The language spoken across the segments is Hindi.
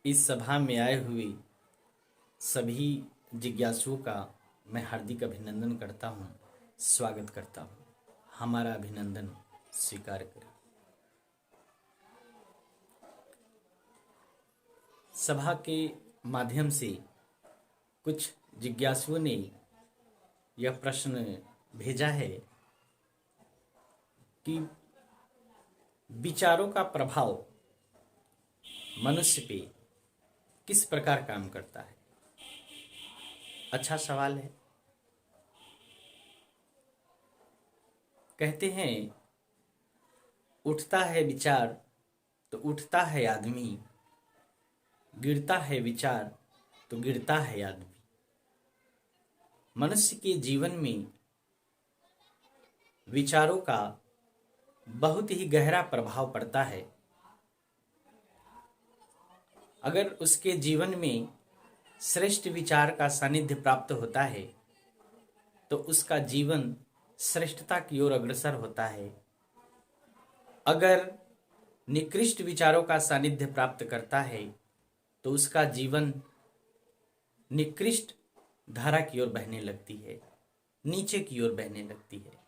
इस सभा में आए हुए सभी जिज्ञासुओं का मैं हार्दिक अभिनंदन करता हूँ, स्वागत करता हूँ। हमारा अभिनंदन स्वीकार करें। सभा के माध्यम से कुछ जिज्ञासुओं ने यह प्रश्न भेजा है कि विचारों का प्रभाव मनुष्य पे किस प्रकार काम करता है। अच्छा सवाल है। कहते हैं उठता है विचार तो उठता है आदमी, गिरता है विचार तो गिरता है आदमी। मनुष्य के जीवन में विचारों का बहुत ही गहरा प्रभाव पड़ता है। अगर उसके जीवन में श्रेष्ठ विचार का सानिध्य प्राप्त होता है तो उसका जीवन श्रेष्ठता की ओर अग्रसर होता है। अगर निकृष्ट विचारों का सानिध्य प्राप्त करता है तो उसका जीवन निकृष्ट धारा की ओर बहने लगती है, नीचे की ओर बहने लगती है।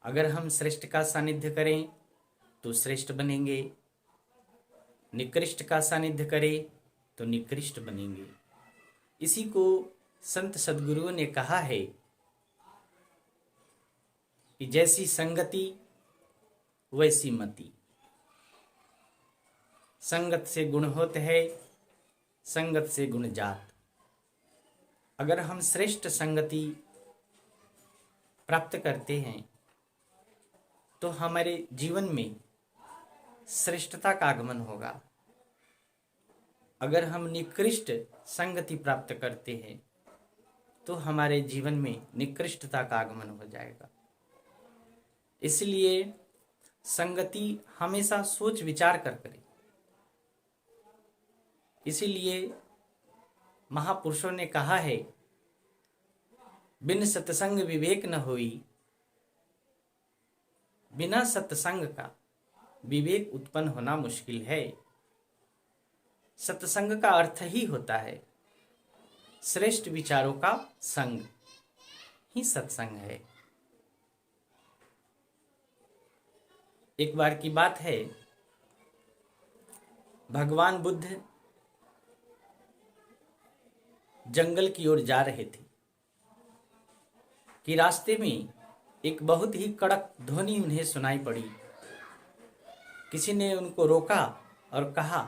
अगर हम श्रेष्ठ का सानिध्य करें तो श्रेष्ठ बनेंगे, निकृष्ट का सानिध्य करें तो निकृष्ट बनेंगे। इसी को संत सद्गुरुओं ने कहा है कि जैसी संगति वैसी मति। संगत से गुण होते है, संगत से गुण जात। अगर हम श्रेष्ठ संगति प्राप्त करते हैं तो हमारे जीवन में श्रेष्ठता का आगमन होगा। अगर हम निकृष्ट संगति प्राप्त करते हैं तो हमारे जीवन में निकृष्टता का आगमन हो जाएगा। इसलिए संगति हमेशा सोच विचार कर करें। इसीलिए महापुरुषों ने कहा है बिन सत्संग विवेक न होई, बिना सत्संग का विवेक उत्पन्न होना मुश्किल है। सत्संग का अर्थ ही होता है श्रेष्ठ विचारों का संग ही सत्संग है। एक बार की बात है, भगवान बुद्ध जंगल की ओर जा रहे थे कि रास्ते में एक बहुत ही कड़क ध्वनि उन्हें सुनाई पड़ी। किसी ने उनको रोका और कहा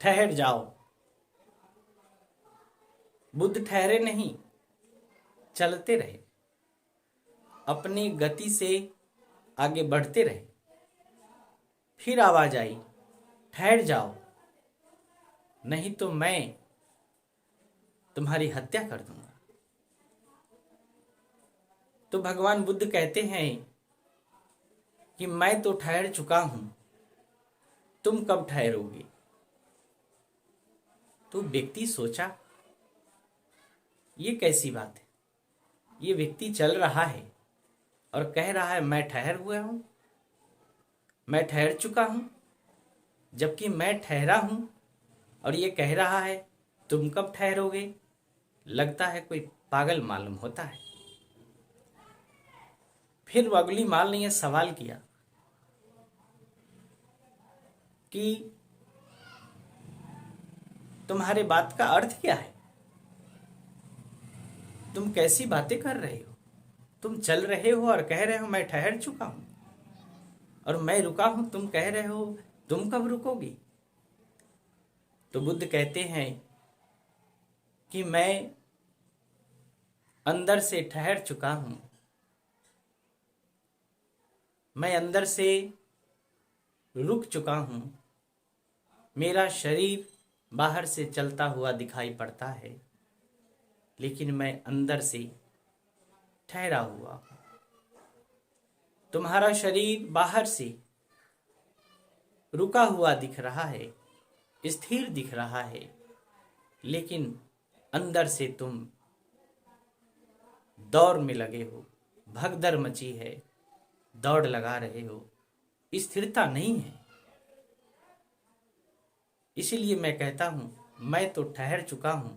ठहर जाओ। बुद्ध ठहरे नहीं, चलते रहे, अपनी गति से आगे बढ़ते रहे। फिर आवाज आई ठहर जाओ, नहीं तो मैं तुम्हारी हत्या कर दूंगा। तो भगवान बुद्ध कहते हैं कि मैं तो ठहर चुका हूं, तुम कब ठहरोगे। तो व्यक्ति सोचा ये कैसी बात है। ये व्यक्ति चल रहा है और कह रहा है मैं ठहर हुआ हूं, मैं ठहर चुका हूं, जबकि मैं ठहरा हूं और ये कह रहा है तुम कब ठहरोगे। लगता है कोई पागल मालूम होता है। फिर अगली माल ने यह सवाल किया कि तुम्हारे बात का अर्थ क्या है, तुम कैसी बातें कर रहे हो। तुम चल रहे हो और कह रहे हो मैं ठहर चुका हूं, और मैं रुका हूं, तुम कह रहे हो तुम कब रुकोगे। तो बुद्ध कहते हैं कि मैं अंदर से ठहर चुका हूं, मैं अंदर से रुक चुका हूं। मेरा शरीर बाहर से चलता हुआ दिखाई पड़ता है, लेकिन मैं अंदर से ठहरा हुआ हूं। तुम्हारा शरीर बाहर से रुका हुआ दिख रहा है, स्थिर दिख रहा है, लेकिन अंदर से तुम दौड़ में लगे हो, भगदड़ मची है, दौड़ लगा रहे हो, स्थिरता नहीं है। इसीलिए मैं कहता हूं, मैं तो ठहर चुका हूं,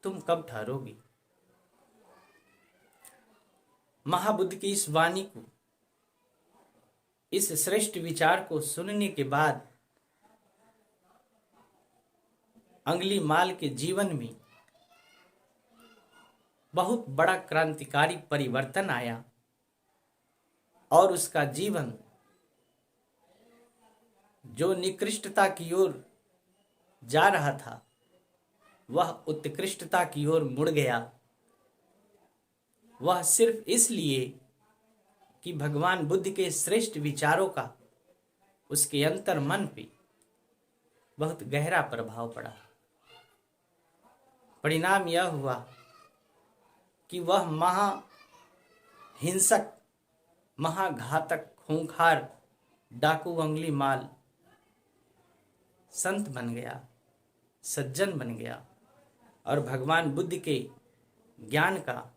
तुम कब ठहरोगी। महाबुद्ध की इस वाणी को, इस श्रेष्ठ विचार को सुनने के बाद अंगुलीमाल के जीवन में बहुत बड़ा क्रांतिकारी परिवर्तन आया और उसका जीवन जो निकृष्टता की ओर जा रहा था वह उत्कृष्टता की ओर मुड़ गया। वह सिर्फ इसलिए कि भगवान बुद्ध के श्रेष्ठ विचारों का उसके अंतर मन पे बहुत गहरा प्रभाव पड़ा। परिणाम यह हुआ कि वह महाहिंसक, महाघातक, खूंखार डाकू अंगुलीमाल संत बन गया, सज्जन बन गया और भगवान बुद्ध के ज्ञान का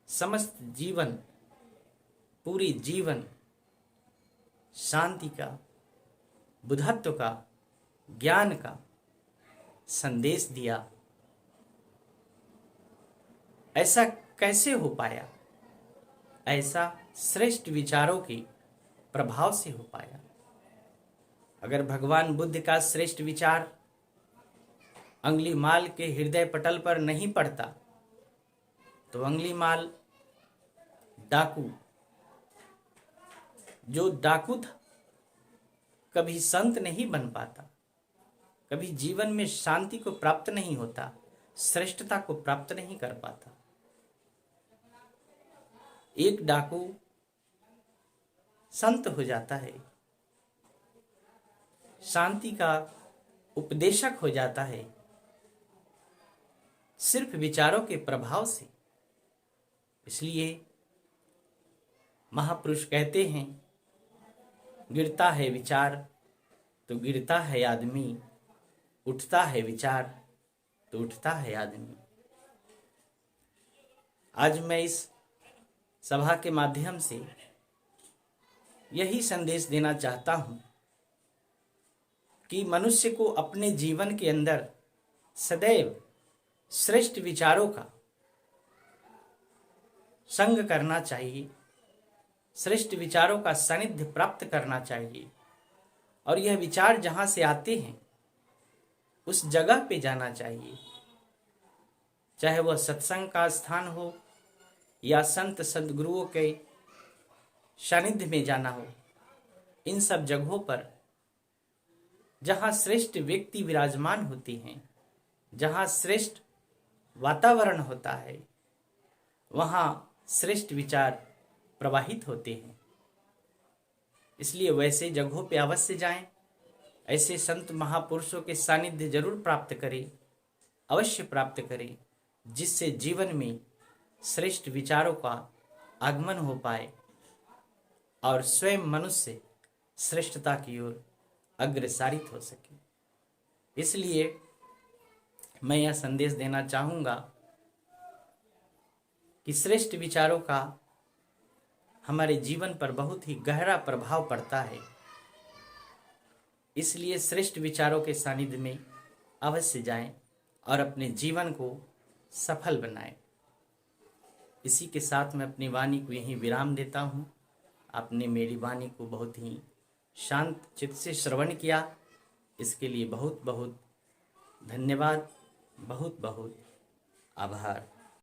समस्त जीवन, पूरी जीवन शांति का, बुद्धत्व का, ज्ञान का संदेश दिया। ऐसा कैसे हो पाया? ऐसा श्रेष्ठ विचारों के प्रभाव से हो पाया। अगर भगवान बुद्ध का श्रेष्ठ विचार अंगुलीमाल के हृदय पटल पर नहीं पड़ता तो अंगुलीमाल डाकू, जो डाकू था, कभी संत नहीं बन पाता, कभी जीवन में शांति को प्राप्त नहीं होता, श्रेष्ठता को प्राप्त नहीं कर पाता। एक डाकू संत हो जाता है, शांति का उपदेशक हो जाता है, सिर्फ विचारों के प्रभाव से। इसलिए महापुरुष कहते हैं, गिरता है विचार तो गिरता है आदमी, उठता है विचार तो उठता है आदमी। आज मैं इस सभा के माध्यम से यही संदेश देना चाहता हूं कि मनुष्य को अपने जीवन के अंदर सदैव श्रेष्ठ विचारों का संग करना चाहिए, श्रेष्ठ विचारों का सानिध्य प्राप्त करना चाहिए और यह विचार जहां से आते हैं उस जगह पे जाना चाहिए, चाहे वह सत्संग का स्थान हो या संत सद्गुरुओं के सानिध्य में जाना हो। इन सब जगहों पर जहां श्रेष्ठ व्यक्ति विराजमान होती हैं, जहां श्रेष्ठ वातावरण होता है, वहां श्रेष्ठ विचार प्रवाहित होते हैं। इसलिए वैसे जगहों पे अवश्य जाएं, ऐसे संत महापुरुषों के सानिध्य जरूर प्राप्त करें, अवश्य प्राप्त करें, जिससे जीवन में श्रेष्ठ विचारों का आगमन हो पाए और स्वयं मनुष्य श्रेष्ठता की ओर अग्रसारित हो सके। इसलिए मैं यह संदेश देना चाहूँगा कि श्रेष्ठ विचारों का हमारे जीवन पर बहुत ही गहरा प्रभाव पड़ता है। इसलिए श्रेष्ठ विचारों के सानिध्य में अवश्य जाएं और अपने जीवन को सफल बनाएं। इसी के साथ मैं अपनी वाणी को यहीं विराम देता हूँ। आपने मेरी वाणी को बहुत ही शांत चित्त से श्रवण किया, इसके लिए बहुत बहुत धन्यवाद, बहुत बहुत आभार।